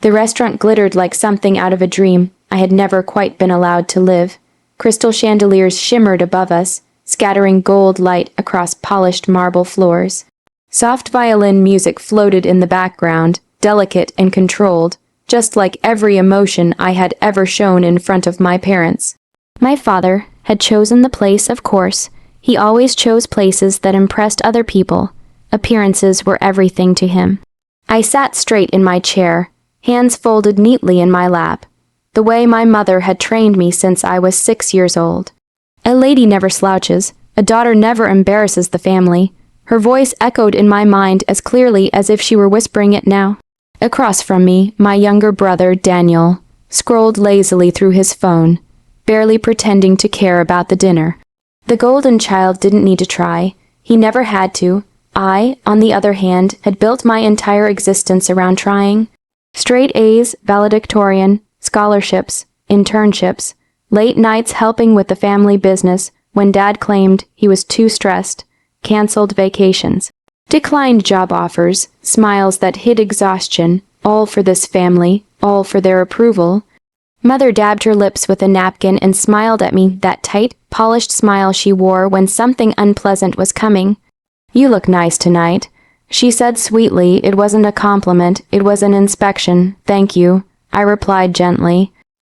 The restaurant glittered like something out of a dream I had never quite been allowed to live. Crystal chandeliers shimmered above us, scattering gold light across polished marble floors. Soft violin music floated in the background, delicate and controlled, just like every emotion I had ever shown in front of my parents. My father had chosen the place, of course. He always chose places that impressed other people. Appearances were everything to him. I sat straight in my chair, hands folded neatly in my lap, the way my mother had trained me since I was 6 years old. A lady never slouches, a daughter never embarrasses the family. Her voice echoed in my mind as clearly as if she were whispering it now. Across from me, my younger brother, Daniel, scrolled lazily through his phone, barely pretending to care about the dinner. The golden child didn't need to try. He never had to. I, on the other hand, had built my entire existence around trying. Straight A's, valedictorian, scholarships, internships, late nights helping with the family business when Dad claimed he was too stressed, canceled vacations, declined job offers, smiles that hid exhaustion, all for this family, all for their approval. Mother dabbed her lips with a napkin and smiled at me, that tight, polished smile she wore when something unpleasant was coming. "You look nice tonight," she said sweetly. It wasn't a compliment, it was an inspection. "Thank you," I replied gently.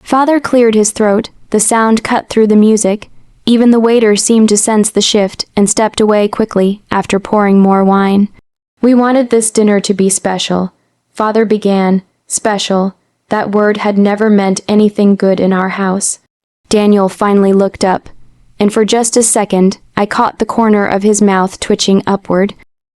Father cleared his throat, the sound cut through the music. Even the waiter seemed to sense the shift and stepped away quickly after pouring more wine. "We wanted this dinner to be special," Father began. Special. That word had never meant anything good in our house. Daniel finally looked up, and for just a second, I caught the corner of his mouth twitching upward.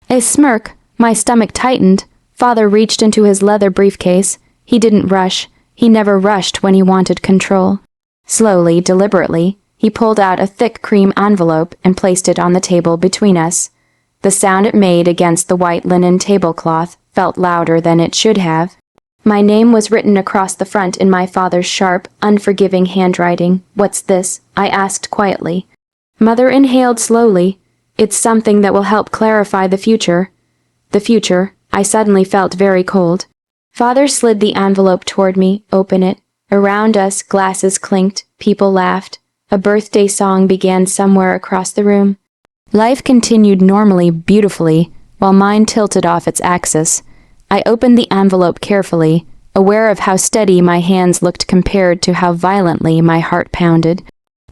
A smirk, my stomach tightened. Father reached into his leather briefcase. He didn't rush. He never rushed when he wanted control. Slowly, deliberately, he pulled out a thick cream envelope and placed it on the table between us. The sound it made against the white linen tablecloth felt louder than it should have. My name was written across the front in my father's sharp, unforgiving handwriting. "What's this?" I asked quietly. Mother inhaled slowly. "It's something that will help clarify the future." The future. I suddenly felt very cold. Father slid the envelope toward me. "Open it." Around us, glasses clinked, people laughed. A birthday song began somewhere across the room. Life continued normally, beautifully, while mine tilted off its axis. I opened the envelope carefully, aware of how steady my hands looked compared to how violently my heart pounded.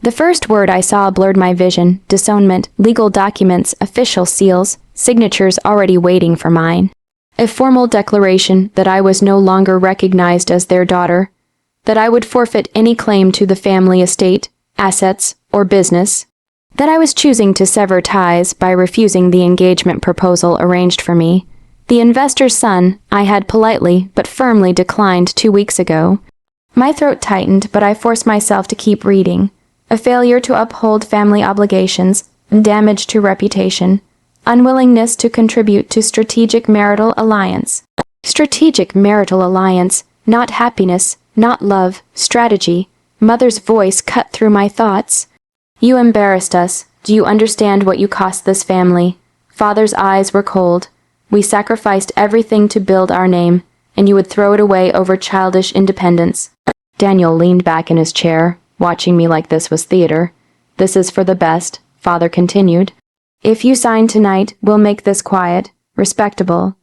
The first word I saw blurred my vision: disownment, legal documents, official seals, signatures already waiting for mine. A formal declaration that I was no longer recognized as their daughter, that I would forfeit any claim to the family estate, assets, or business, that I was choosing to sever ties by refusing the engagement proposal arranged for me. The investor's son I had politely but firmly declined 2 weeks ago. My throat tightened, but I forced myself to keep reading. A failure to uphold family obligations, damage to reputation, unwillingness to contribute to strategic marital alliance. Strategic marital alliance, not happiness, not love, strategy. Mother's voice cut through my thoughts. "You embarrassed us. Do you understand what you cost this family?" Father's eyes were cold. "We sacrificed everything to build our name, and you would throw it away over childish independence." Daniel leaned back in his chair, watching me like this was theater. "This is for the best," Father continued. "If you sign tonight, we'll make this quiet, respectable."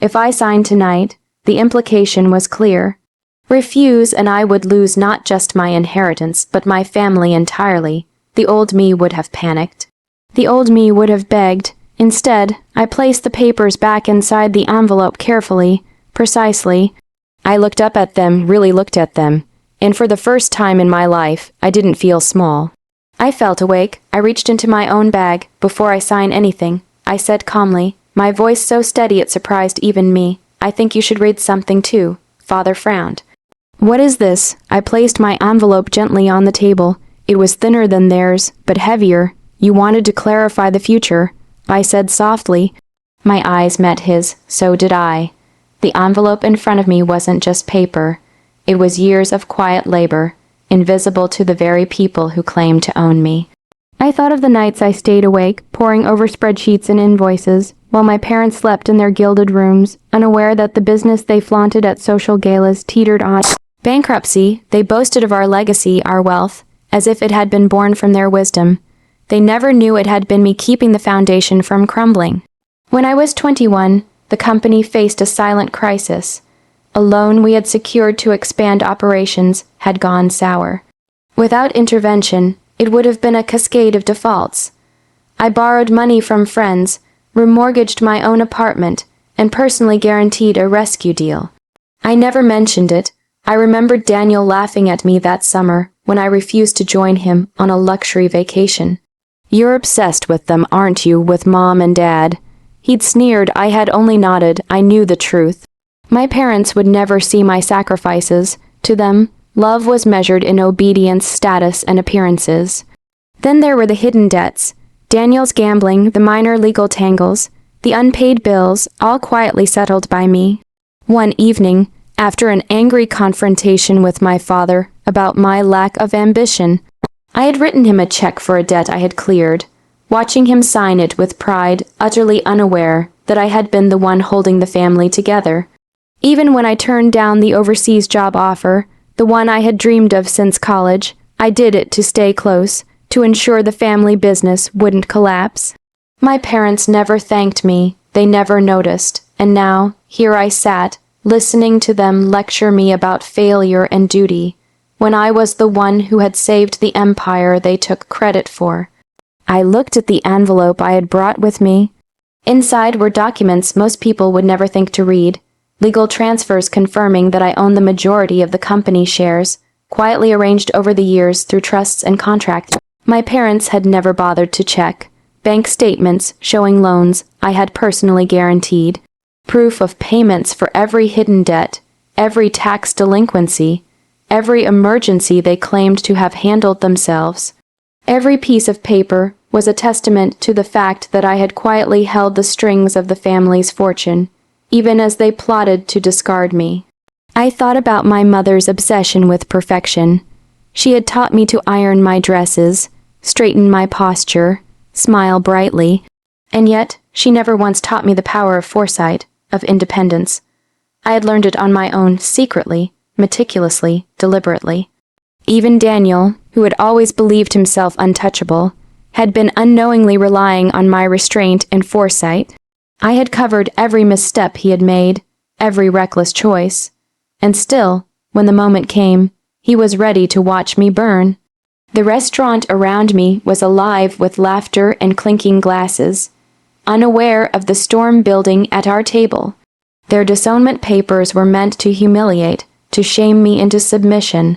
If I signed tonight, the implication was clear. Refuse and I would lose not just my inheritance, but my family entirely. The old me would have panicked. The old me would have begged. Instead, I placed the papers back inside the envelope carefully, precisely. I looked up at them, really looked at them, and for the first time in my life, I didn't feel small. I felt awake. I reached into my own bag. "Before I sign anything," I said calmly, my voice so steady it surprised even me, "I think you should read something too." Father frowned. "What is this?" I placed my envelope gently on the table. It was thinner than theirs, but heavier. "You wanted to clarify the future," I said softly. My eyes met his, so did I. The envelope in front of me wasn't just paper. It was years of quiet labor, invisible to the very people who claimed to own me. I thought of the nights I stayed awake, poring over spreadsheets and invoices, while my parents slept in their gilded rooms, unaware that the business they flaunted at social galas teetered on bankruptcy. They boasted of our legacy, our wealth, as if it had been born from their wisdom. They never knew it had been me keeping the foundation from crumbling. When I was 21, the company faced a silent crisis. A loan we had secured to expand operations had gone sour. Without intervention, it would have been a cascade of defaults. I borrowed money from friends, remortgaged my own apartment, and personally guaranteed a rescue deal. I never mentioned it. I remembered Daniel laughing at me that summer when I refused to join him on a luxury vacation. "You're obsessed with them, aren't you, with Mom and Dad?" He'd sneered. I had only nodded. I knew the truth. My parents would never see my sacrifices. To them, love was measured in obedience, status, and appearances. Then there were the hidden debts. Daniel's gambling, the minor legal tangles, the unpaid bills, all quietly settled by me. One evening, after an angry confrontation with my father about my lack of ambition, I had written him a check for a debt I had cleared, watching him sign it with pride, utterly unaware that I had been the one holding the family together. Even when I turned down the overseas job offer, the one I had dreamed of since college, I did it to stay close, to ensure the family business wouldn't collapse. My parents never thanked me, they never noticed, and now, here I sat, listening to them lecture me about failure and duty, when I was the one who had saved the empire they took credit for. I looked at the envelope I had brought with me. Inside were documents most people would never think to read, legal transfers confirming that I own the majority of the company shares, quietly arranged over the years through trusts and contracts my parents had never bothered to check, bank statements showing loans I had personally guaranteed, proof of payments for every hidden debt, every tax delinquency, every emergency they claimed to have handled themselves. Every piece of paper was a testament to the fact that I had quietly held the strings of the family's fortune, even as they plotted to discard me. I thought about my mother's obsession with perfection. She had taught me to iron my dresses, straighten my posture, smile brightly, and yet she never once taught me the power of foresight, of independence. I had learned it on my own, secretly, meticulously, deliberately. Even Daniel, who had always believed himself untouchable, had been unknowingly relying on my restraint and foresight. I had covered every misstep he had made, every reckless choice, and still, when the moment came, he was ready to watch me burn. The restaurant around me was alive with laughter and clinking glasses, unaware of the storm building at our table. Their disownment papers were meant to humiliate, to shame me into submission,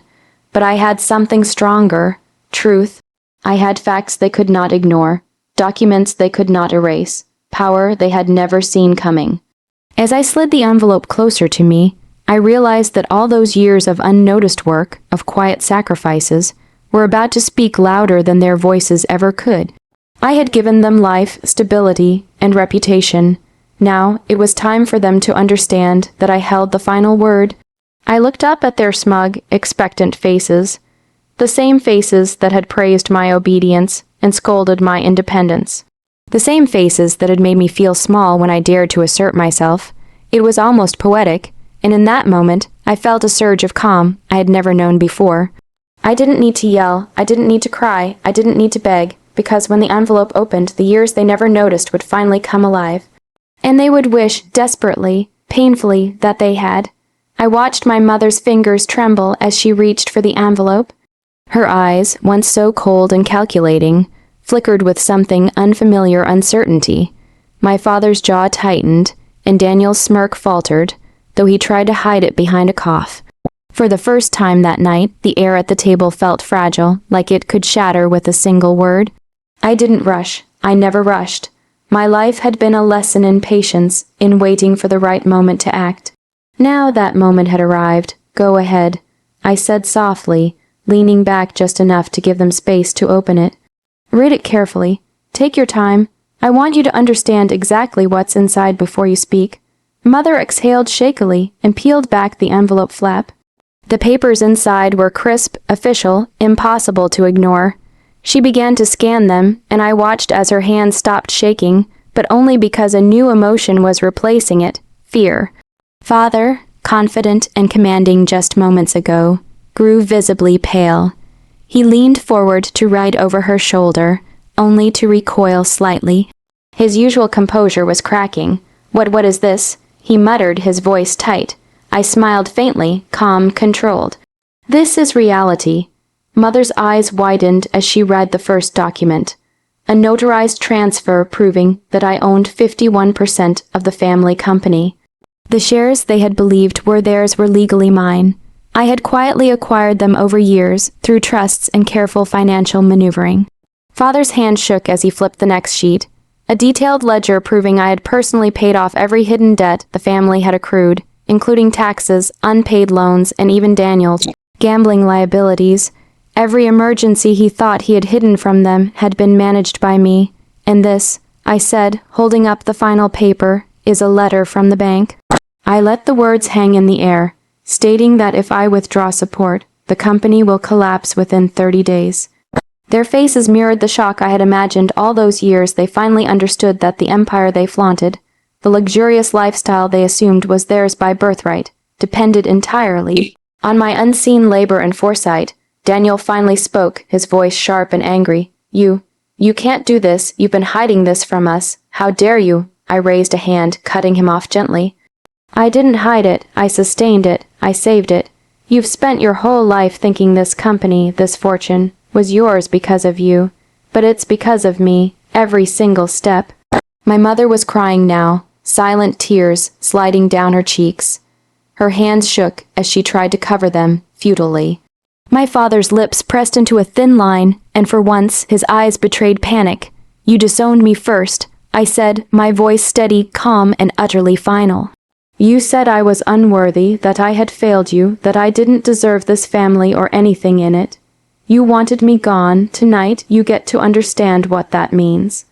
but I had something stronger, truth. I had facts they could not ignore, documents they could not erase, power they had never seen coming. As I slid the envelope closer to me, I realized that all those years of unnoticed work, of quiet sacrifices, were about to speak louder than their voices ever could. I had given them life, stability, and reputation. Now it was time for them to understand that I held the final word. I looked up at their smug, expectant faces, the same faces that had praised my obedience and scolded my independence. The same faces that had made me feel small when I dared to assert myself. It was almost poetic, and in that moment, I felt a surge of calm I had never known before. I didn't need to yell, I didn't need to cry, I didn't need to beg, because when the envelope opened, the years they never noticed would finally come alive. And they would wish, desperately, painfully, that they had. I watched my mother's fingers tremble as she reached for the envelope. Her eyes, once so cold and calculating, flickered with something unfamiliar uncertainty. My father's jaw tightened, and Daniel's smirk faltered, though he tried to hide it behind a cough. For the first time that night, the air at the table felt fragile, like it could shatter with a single word. I didn't rush. I never rushed. My life had been a lesson in patience, in waiting for the right moment to act. Now that moment had arrived. Go ahead, I said softly, leaning back just enough to give them space to open it. Read it carefully. Take your time. I want you to understand exactly what's inside before you speak. Mother exhaled shakily and peeled back the envelope flap. The papers inside were crisp, official, impossible to ignore. She began to scan them, and I watched as her hand stopped shaking, but only because a new emotion was replacing it, fear. Father, confident and commanding just moments ago, grew visibly pale. He leaned forward to ride over her shoulder, only to recoil slightly. His usual composure was cracking. What is this?" he muttered, his voice tight. I smiled faintly, calm, controlled. "This is reality." Mother's eyes widened as she read the first document. A notarized transfer proving that I owned 51% of the family company. The shares they had believed were theirs were legally mine. I had quietly acquired them over years through trusts and careful financial maneuvering. Father's hand shook as he flipped the next sheet. A detailed ledger proving I had personally paid off every hidden debt the family had accrued, including taxes, unpaid loans, and even Daniel's gambling liabilities. Every emergency he thought he had hidden from them had been managed by me. And this, I said, holding up the final paper, is a letter from the bank. I let the words hang in the air, stating that if I withdraw support, the company will collapse within 30 days. Their faces mirrored the shock I had imagined all those years. They finally understood that the empire they flaunted, the luxurious lifestyle they assumed was theirs by birthright, depended entirely on my unseen labor and foresight. Daniel finally spoke, his voice sharp and angry. You can't do this. You've been hiding this from us. How dare you?" I raised a hand, cutting him off gently. "I didn't hide it. I sustained it. I saved it. You've spent your whole life thinking this company, this fortune, was yours because of you. But it's because of me, every single step." My mother was crying now, silent tears sliding down her cheeks. Her hands shook as she tried to cover them, futilely. My father's lips pressed into a thin line, and for once his eyes betrayed panic. "You disowned me first," I said, my voice steady, calm, and utterly final. "You said I was unworthy, that I had failed you, that I didn't deserve this family or anything in it. You wanted me gone. Tonight you get to understand what that means."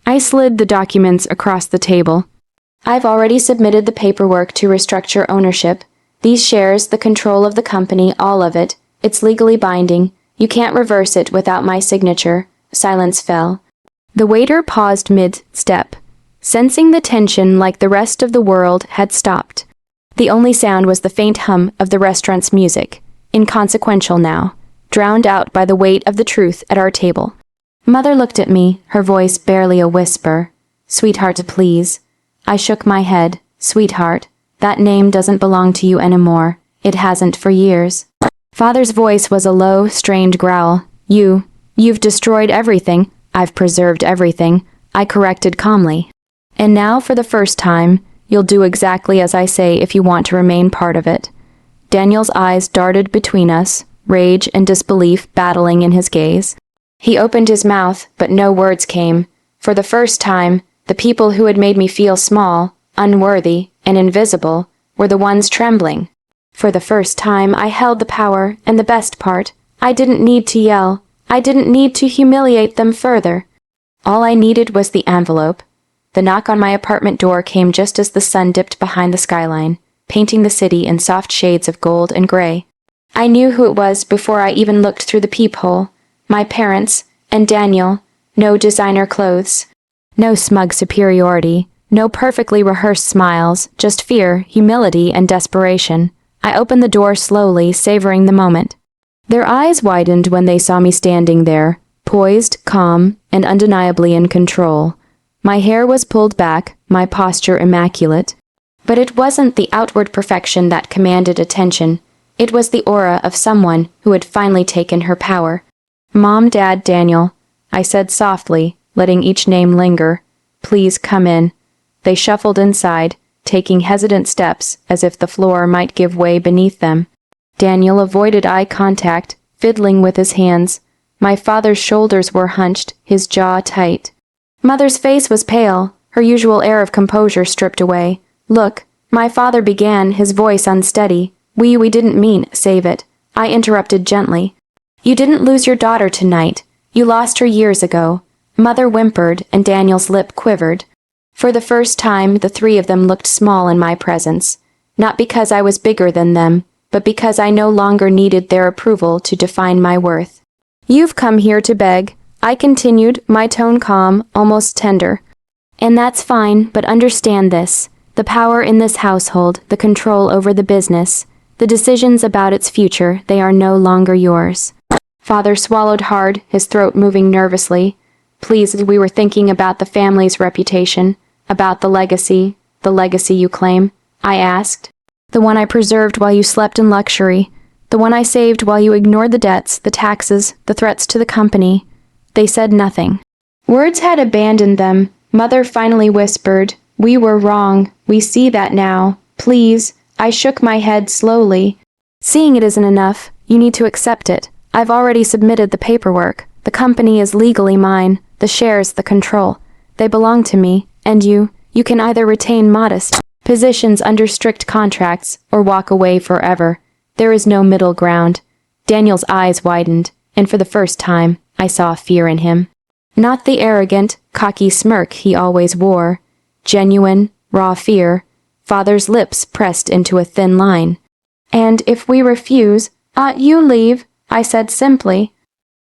I slid the documents across the table. "I've already submitted the paperwork to restructure ownership. These shares, the control of the company, all of it. It's legally binding. You can't reverse it without my signature." Silence fell. The waiter paused mid-step. Sensing the tension like the rest of the world had stopped. The only sound was the faint hum of the restaurant's music, inconsequential now, drowned out by the weight of the truth at our table. Mother looked at me, her voice barely a whisper. "Sweetheart, please." I shook my head. "Sweetheart, that name doesn't belong to you anymore. It hasn't for years." Father's voice was a low, strained growl. You've destroyed everything. I've preserved everything," I corrected calmly. "And now, for the first time, you'll do exactly as I say if you want to remain part of it." Daniel's eyes darted between us, rage and disbelief battling in his gaze. He opened his mouth, but no words came. For the first time, the people who had made me feel small, unworthy, and invisible were the ones trembling. For the first time, I held the power, and the best part, I didn't need to yell. I didn't need to humiliate them further. All I needed was the envelope. The knock on my apartment door came just as the sun dipped behind the skyline, painting the city in soft shades of gold and gray. I knew who it was before I even looked through the peephole. My parents, and Daniel. No designer clothes. No smug superiority. No perfectly rehearsed smiles, just fear, humility, and desperation. I opened the door slowly, savoring the moment. Their eyes widened when they saw me standing there, poised, calm, and undeniably in control. My hair was pulled back, my posture immaculate. But it wasn't the outward perfection that commanded attention. It was the aura of someone who had finally taken her power. "Mom, Dad, Daniel," I said softly, letting each name linger. "Please come in." They shuffled inside, taking hesitant steps as if the floor might give way beneath them. Daniel avoided eye contact, fiddling with his hands. My father's shoulders were hunched, his jaw tight. Mother's face was pale, her usual air of composure stripped away. "Look," my father began, his voice unsteady. We didn't mean save it." I interrupted gently. "You didn't lose your daughter tonight. You lost her years ago." Mother whimpered, and Daniel's lip quivered. For the first time, the three of them looked small in my presence. Not because I was bigger than them, but because I no longer needed their approval to define my worth. "You've come here to beg," I continued, my tone calm, almost tender. And that's fine, but understand this. The power in this household, the control over the business, the decisions about its future, they are no longer yours. Father swallowed hard, his throat moving nervously. Pleased we were thinking about the family's reputation, about the legacy you claim, I asked. The one I preserved while you slept in luxury, the one I saved while you ignored the debts, the taxes, the threats to the company. They said nothing. Words had abandoned them. Mother finally whispered, "We were wrong. We see that now. Please." I shook my head slowly. "Seeing it isn't enough. You need to accept it. I've already submitted the paperwork. The company is legally mine. The shares, the control. They belong to me. And you can either retain modest positions under strict contracts or walk away forever. There is no middle ground." Daniel's eyes widened, and for the first time, I saw fear in him. Not the arrogant, cocky smirk he always wore. Genuine, raw fear. Father's lips pressed into a thin line. "And if we refuse, you leave," I said simply.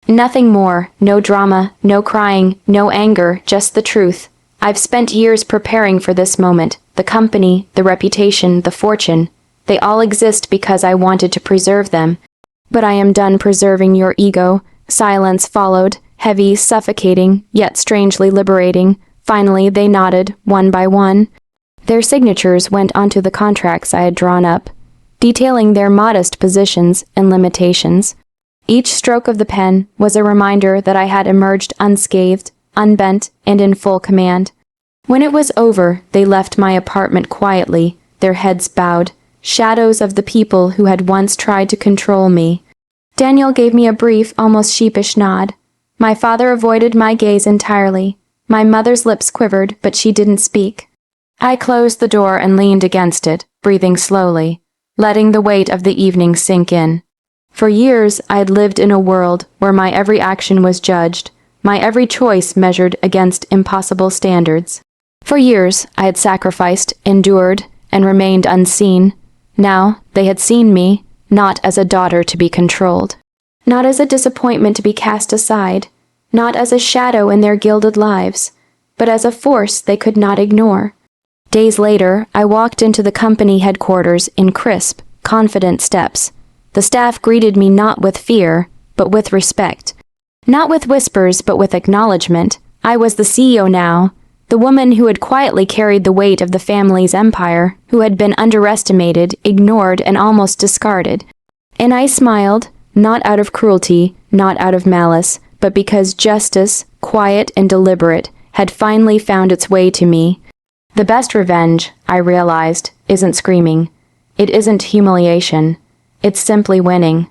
Nothing more, no drama, no crying, no anger, just the truth. I've spent years preparing for this moment. The company, the reputation, the fortune, they all exist because I wanted to preserve them. But I am done preserving your ego. Silence followed, heavy, suffocating, yet strangely liberating. Finally, they nodded, one by one. Their signatures went onto the contracts I had drawn up, detailing their modest positions and limitations. Each stroke of the pen was a reminder that I had emerged unscathed, unbent, and in full command. When it was over, they left my apartment quietly, their heads bowed, shadows of the people who had once tried to control me. Daniel gave me a brief, almost sheepish nod. My father avoided my gaze entirely. My mother's lips quivered, but she didn't speak. I closed the door and leaned against it, breathing slowly, letting the weight of the evening sink in. For years, I had lived in a world where my every action was judged, my every choice measured against impossible standards. For years, I had sacrificed, endured, and remained unseen. Now, they had seen me, not as a daughter to be controlled, not as a disappointment to be cast aside, not as a shadow in their gilded lives, but as a force they could not ignore. Days later, I walked into the company headquarters in crisp, confident steps. The staff greeted me not with fear, but with respect. Not with whispers, but with acknowledgement. I was the CEO now, the woman who had quietly carried the weight of the family's empire, who had been underestimated, ignored, and almost discarded. And I smiled, not out of cruelty, not out of malice, but because justice, quiet and deliberate, had finally found its way to me. The best revenge, I realized, isn't screaming. It isn't humiliation. It's simply winning.